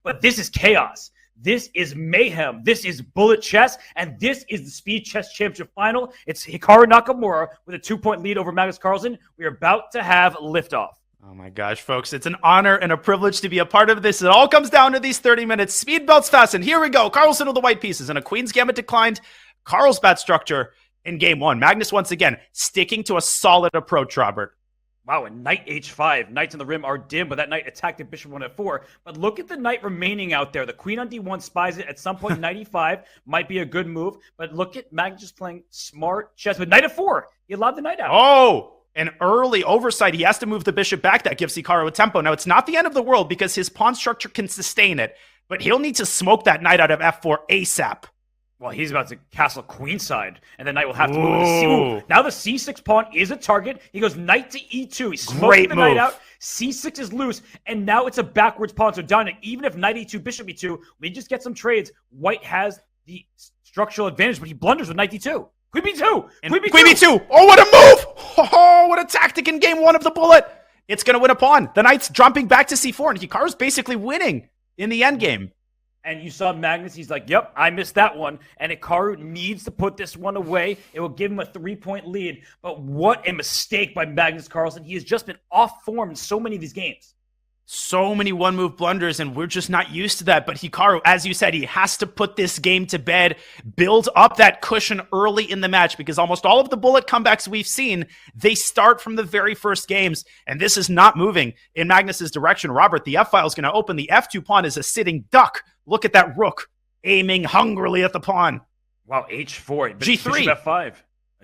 but this is chaos. This is mayhem. This is bullet chess, and this is the Speed Chess Championship final. It's Hikaru Nakamura with a 2-point lead over Magnus Carlsen. We are about to have liftoff. Oh my gosh, folks, it's an honor and a privilege to be a part of this. It all comes down to these 30 minutes. Speed belts fastened. Here we go. Carlsen with the white pieces and a Queen's Gambit declined. Carlsbad structure in game one. Magnus once again sticking to a solid approach, Robert. Wow, and knight h5. Knights on the rim are dim, but that knight attacked the bishop on f4. But look at the knight remaining out there. The queen on d1 spies it. At some point, knight e5 might be a good move. But look at Magnus just playing smart chess with knight f4. He allowed the knight out. Oh, an early oversight. He has to move the bishop back. That gives Hikaru a tempo. Now, it's not the end of the world because his pawn structure can sustain it. But he'll need to smoke that knight out of f4 ASAP. Well, he's about to castle queenside, and the knight will have to move to c. Now the c6 pawn is a target. He goes knight to e2. He's smoking the knight out. c6 is loose, and now it's a backwards pawn. So down, even if knight e2, bishop e2, we just get some trades. White has the structural advantage, but he blunders with knight d2. Queen b2! Queen b2! Oh, what a move! Oh, what a tactic in game one of the bullet! It's going to win a pawn. The knight's jumping back to c4, and Hikaru's basically winning in the endgame. And you saw Magnus, he's like, yep, I missed that one. And Hikaru needs to put this one away. It will give him a 3-point lead. But what a mistake by Magnus Carlsen. He has just been off form in so many of these games. So many one-move blunders, and we're just not used to that. But Hikaru, as you said, he has to put this game to bed, build up that cushion early in the match, because almost all of the bullet comebacks we've seen, they start from the very first games, and this is not moving in Magnus's direction. Robert, the F-file is going to open. The F2 pawn is a sitting duck. Look at that rook aiming hungrily at the pawn. Wow, h4. G3. Bishop f5.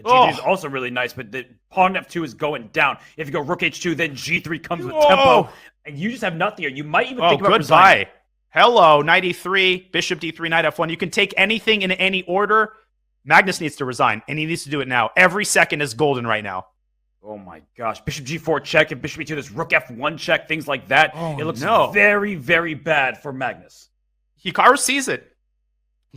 G3 is also really nice, but the pawn f2 is going down. If you go rook h2, then G3 comes with tempo, and you just have nothing here. You might even think about resigning. Hello, knight e3, bishop d3, knight f1. You can take anything in any order. Magnus needs to resign, and he needs to do it now. Every second is golden right now. Oh my gosh. Bishop g4 check, and bishop e2, there's rook f1 check, things like that. Oh, it looks no. very, very bad for Magnus. Hikaru sees it.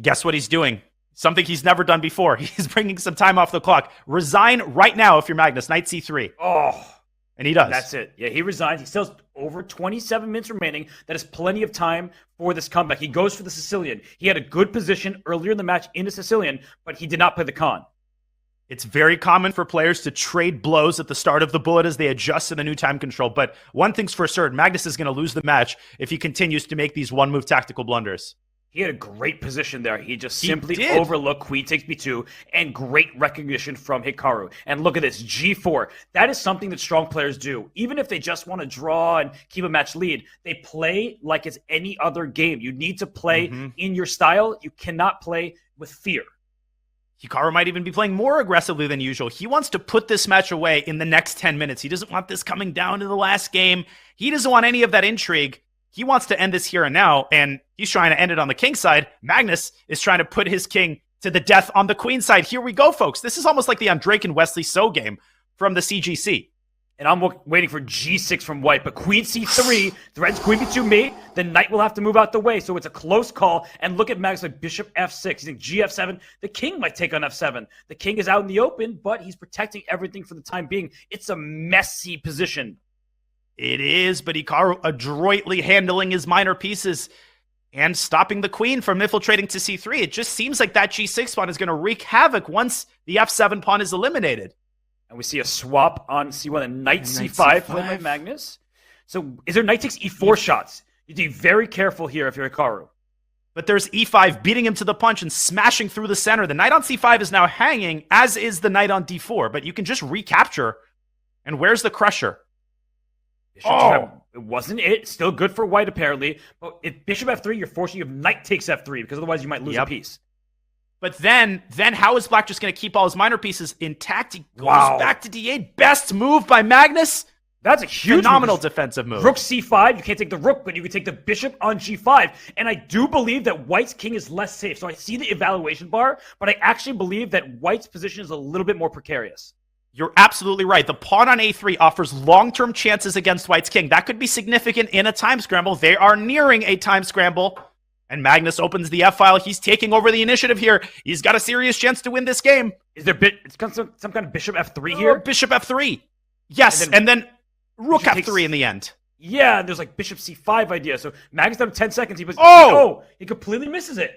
Guess what he's doing? Something he's never done before. He's bringing some time off the clock. Resign right now if you're Magnus. Knight c3. Oh. And he does. That's it. Yeah, he resigns. He still has over 27 minutes remaining. That is plenty of time for this comeback. He goes for the Sicilian. He had a good position earlier in the match in the Sicilian, but he did not play the con. It's very common for players to trade blows at the start of the bullet as they adjust to the new time control. But one thing's for certain, Magnus is going to lose the match if he continues to make these one-move tactical blunders. He had a great position there. He just simply overlooked queen takes b2 and great recognition from Hikaru. And look at this, g4. That is something that strong players do. Even if they just want to draw and keep a match lead, they play like it's any other game. You need to play in your style. You cannot play with fear. Hikaru might even be playing more aggressively than usual. He wants to put this match away in the next 10 minutes. He doesn't want this coming down to the last game. He doesn't want any of that intrigue. He wants to end this here and now, and he's trying to end it on the king side. Magnus is trying to put his king to the death on the queen side. Here we go, folks. This is almost like the Andrake and Wesley So game from the CGC. And I'm waiting for g6 from white, but queen c3 threatens queen b2 mate. The knight will have to move out the way, so it's a close call. And look at Magnus like bishop f6. He's thinking gf7. The king might take on f7. The king is out in the open, but he's protecting everything for the time being. It's a messy position. It is, but Hikaru adroitly handling his minor pieces and stopping the queen from infiltrating to c3. It just seems like that g6 pawn is going to wreak havoc once the f7 pawn is eliminated. And we see a swap on c1 and knight c5 played by Magnus. So is there knight takes e4 shots? You need to be very careful here if you're Hikaru. But there's e5 beating him to the punch and smashing through the center. The knight on c5 is now hanging, as is the knight on d4. But you can just recapture. And where's the crusher? It wasn't it. Still good for white, apparently. But if bishop f3, you're forcing you have knight takes f3, because otherwise you might lose a piece. But then how is black just going to keep all his minor pieces intact? He goes back to d8. Best move by Magnus. That's a huge phenomenal defensive move. Rook c5, you can't take the rook, but you can take the bishop on g5. And I do believe that white's king is less safe. So I see the evaluation bar, but I actually believe that white's position is a little bit more precarious. You're absolutely right. The pawn on a3 offers long-term chances against white's king. That could be significant in a time scramble. They are nearing a time scramble. And Magnus opens the f-file. He's taking over the initiative here. He's got a serious chance to win this game. Is there some kind of bishop f3 here? Bishop f3. Yes, and then rook f3 in the end. Yeah, there's like bishop c5 idea. So Magnus down 10 seconds. He completely misses it.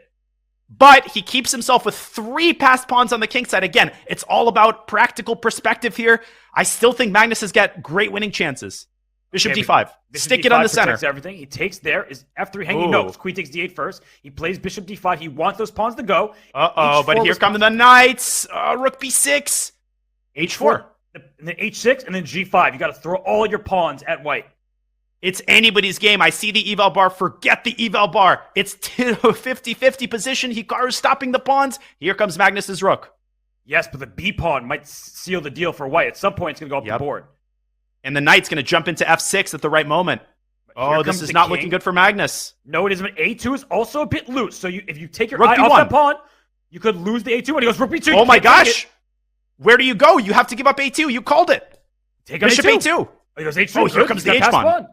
But he keeps himself with 3 passed pawns on the king side. Again, it's all about practical perspective here. I still think Magnus has got great winning chances. Bishop d5. Stick it on the center. Everything. He takes there. Is f3 hanging? No, queen takes d8 first. He plays bishop d5. He wants those pawns to go. But here come the knights. Rook b6. h4. And then h6 and then g5. You got to throw all your pawns at white. It's anybody's game. I see the eval bar. Forget the eval bar. It's 50-50 position. Hikaru's stopping the pawns. Here comes Magnus's rook. Yes, but the b pawn might seal the deal for white. At some point, it's going to go up the board. And the knight's going to jump into f6 at the right moment. Oh, this is not looking good for Magnus. No, it isn't. A2 is also a bit loose. So if you take your eye off that pawn, you could lose the A2. And he goes rook b2. Oh my gosh. Where do you go? You have to give up A2. You called it. Take on Bishop A2. A2. He goes H2. Oh, here comes the H pawn.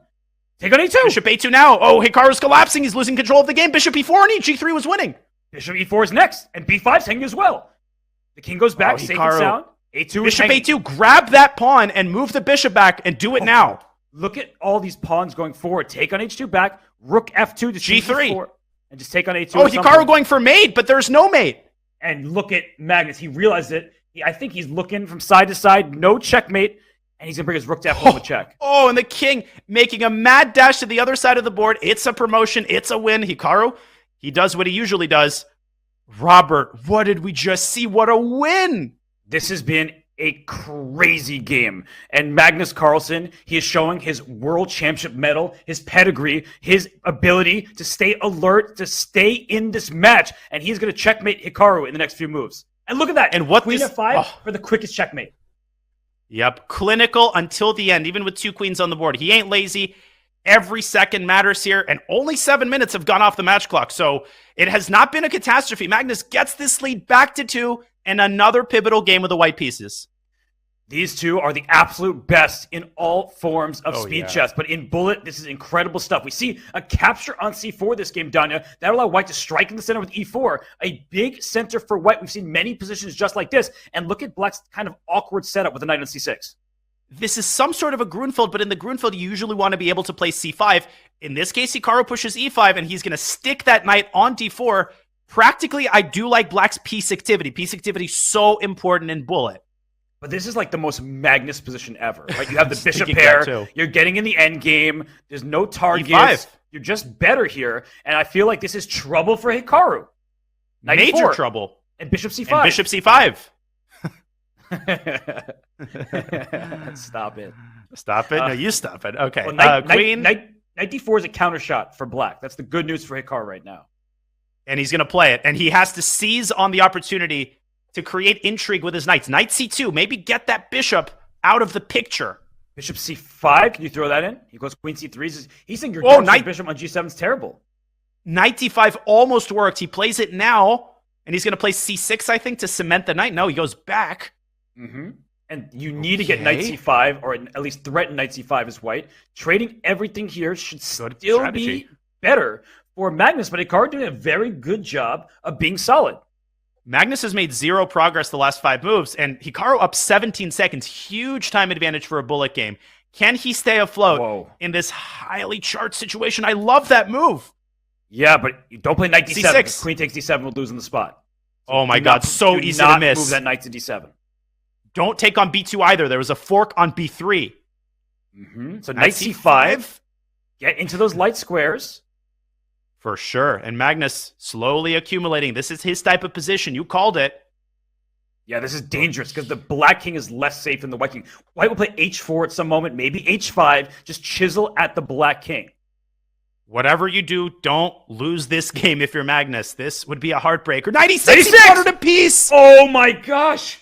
Take on A2. Bishop A2 now. Oh, Hikaru's collapsing. He's losing control of the game. Bishop E4 and G3 was winning. Bishop E4 is next. And B5's hanging as well. The king goes back. Safe and sound. A2 Bishop A2. Grab that pawn and move the bishop back and do it now. Look at all these pawns going forward. Take on H2 back. Rook F2 to G3. And just take on A2. Oh, Hikaru going for mate, but there's no mate. And look at Magnus. He realized it. I think he's looking from side to side. No checkmate. And he's going to bring his rook to F1 with check. Oh, and the king making a mad dash to the other side of the board. It's a promotion. It's a win. Hikaru, he does what he usually does. Robert, what did we just see? What a win. This has been a crazy game. And Magnus Carlsen, he is showing his world championship medal, his pedigree, his ability to stay alert, to stay in this match. And he's going to checkmate Hikaru in the next few moves. And look at that. And what Queen F5 for the quickest checkmate. Yep. Clinical until the end, even with 2 queens on the board. He ain't lazy. Every second matters here. And only 7 minutes have gone off the match clock. So it has not been a catastrophe. Magnus gets this lead back to 2 and another pivotal game with the white pieces. These two are the absolute best in all forms of speed chess. But in bullet, this is incredible stuff. We see a capture on c4 this game, Danya. That allowed white to strike in the center with e4. A big center for white. We've seen many positions just like this. And look at black's kind of awkward setup with the knight on c6. This is some sort of a Grunfeld, but in the Grunfeld, you usually want to be able to play c5. In this case, Hikaru pushes e5, and he's going to stick that knight on d4. Practically, I do like black's piece activity. Piece activity is so important in bullet. But this is like the most Magnus position ever, right? You have the bishop pair. You're getting in the end game. There's no targets. E5. You're just better here. And I feel like this is trouble for Hikaru. Knight Major E4. Trouble. And bishop c5. And bishop c5. Stop it. Stop it? No, you stop it. Okay. Well, Queen. Knight d4 is a counter shot for black. That's the good news for Hikaru right now. And he's going to play it. And he has to seize on the opportunity to create intrigue with his knights. Knight c2, maybe get that bishop out of the picture. Bishop c5, can you throw that in? He goes queen c3. He's saying your bishop on g7 is terrible. Knight d5 almost worked. He plays it now, and he's going to play c6, I think, to cement the knight. No, he goes back. Mm-hmm. And you need to get knight c5, or at least threaten knight c5 as white. Trading everything here should still be better for Magnus, but Hikaru doing a very good job of being solid. Magnus has made 0 progress the last 5 moves, and Hikaru up 17 seconds. Huge time advantage for a bullet game. Can he stay afloat in this highly charged situation? I love that move. Yeah, but you don't play knight d7. C6. Queen takes d7 will lose on the spot. So oh my god, so easy to miss. Move that knight to d7. Don't take on b2 either. There was a fork on b3. Mm-hmm. So knight c5. Get into those light squares. For sure. And Magnus slowly accumulating. This is his type of position. You called it. Yeah, this is dangerous because the black king is less safe than the white king. White will play h4 at some moment, maybe h5. Just chisel at the black king. Whatever you do, don't lose this game if you're Magnus. This would be a heartbreaker. 96! He got it a piece! Oh my gosh!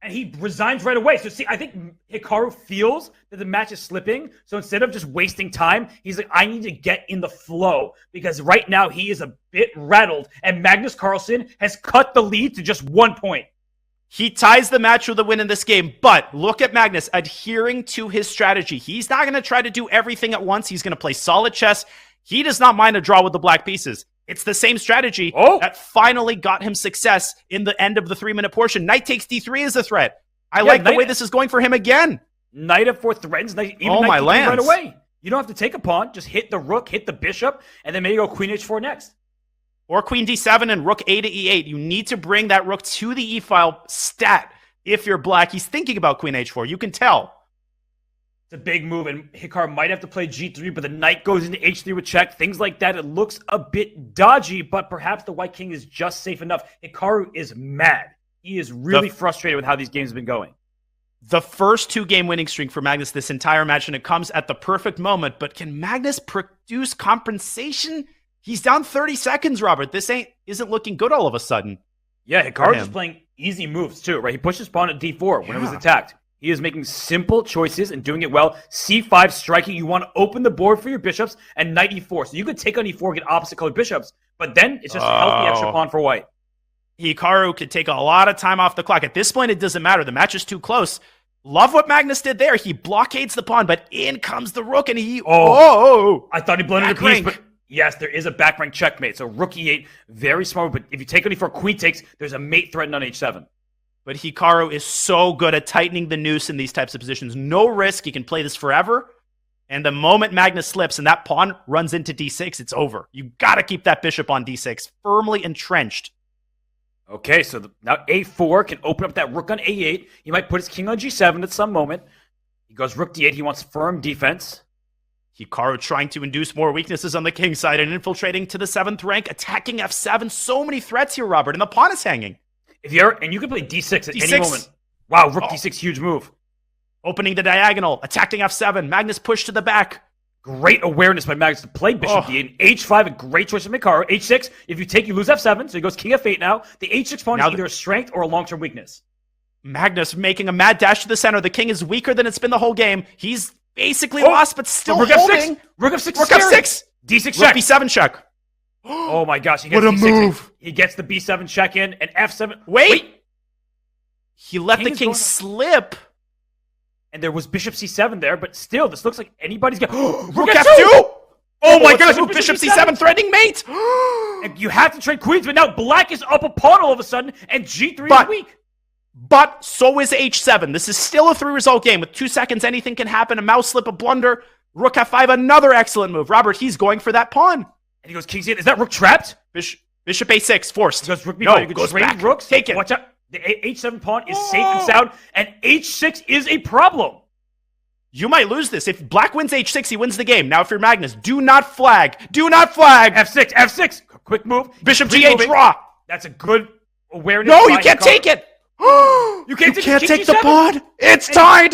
And he resigns right away. So see, I think Hikaru feels that the match is slipping. So instead of just wasting time, he's like, I need to get in the flow. Because right now he is a bit rattled. And Magnus Carlsen has cut the lead to just 1 point. He ties the match with a win in this game. But look at Magnus adhering to his strategy. He's not going to try to do everything at once. He's going to play solid chess. He does not mind a draw with the black pieces. It's the same strategy that finally got him success in the end of the 3-minute portion. Knight takes d3 as a threat. I like the way this is going for him again. Knight f4 threatens. Knight, even knight d3 right away. You don't have to take a pawn. Just hit the rook, hit the bishop, and then maybe go queen h4 next. Or queen d7 and rook a to e8. You need to bring that rook to the e-file stat if you're black. He's thinking about queen h4. You can tell. It's a big move, and Hikaru might have to play g3, but the knight goes into h3 with check. Things like that. It looks a bit dodgy, but perhaps the white king is just safe enough. Hikaru is mad. He is really frustrated with how these games have been going. The first 2-game winning streak for Magnus this entire match, and it comes at the perfect moment. But can Magnus produce compensation? He's down 30 seconds, Robert. This isn't looking good all of a sudden. Yeah, Hikaru's just playing easy moves too, right? He pushed his pawn at d4 when it was attacked. He is making simple choices and doing it well. c5 striking. You want to open the board for your bishops, and knight e4. So you could take on e4, get opposite colored bishops, but then it's just a healthy extra pawn for white. Hikaru could take a lot of time off the clock. At this point, it doesn't matter. The match is too close. Love what Magnus did there. He blockades the pawn, but in comes the rook, and he... I thought he blended a piece, but yes, there is a back rank checkmate. So rook e8, very smart. But if you take on e4, queen takes, there's a mate threatened on h7. But Hikaru is so good at tightening the noose in these types of positions. No risk. He can play this forever. And the moment Magnus slips and that pawn runs into d6, it's over. You got to keep that bishop on d6, firmly entrenched. Okay, so now a4 can open up that rook on a8. He might put his king on g7 at some moment. He goes rook d8. He wants firm defense. Hikaru trying to induce more weaknesses on the king side and infiltrating to the 7th rank, attacking f7. So many threats here, Robert, and the pawn is hanging. And you can play d6 at any moment. Wow, rook d6, huge move. Opening the diagonal, attacking f7. Magnus pushed to the back. Great awareness by Magnus to play bishop d8. H5, a great choice from Hikaru. H6, if you take, you lose f7, so he goes king f8 now. The h6 pawn is either a strength or a long-term weakness. Magnus making a mad dash to the center. The king is weaker than it's been the whole game. He's basically lost, but still holding. Rook f6. Rook f6. D6 check. Rook b7 check. Oh my gosh, he gets what a D6. move. He gets the b7 check in, and f7. Wait. He let the king slip. And there was bishop c7 there, but still, this looks like anybody's got... Rook f2! Oh my gosh, bishop c7 threatening mate! And you have to trade queens, but now black is up a pawn all of a sudden, and g3 is weak. But so is h7. This is still a 3-result game. With 2 seconds, anything can happen. A mouse slip, a blunder. Rook f5, another excellent move. Robert, he's going for that pawn. And he goes king c8. Is that rook trapped? Bishop a6, forced. He goes rook b5. No, you can goes trade back. rooks. Take it. Watch out. The h7 pawn is safe and sound, and h6 is a problem. You might lose this. If black wins h6, he wins the game. Now, if you're Magnus, do not flag. Do not flag. f6, f6. Quick move. Bishop g8, draw. That's a good awareness. No, you can't take it. You can't take the pawn. It's tied.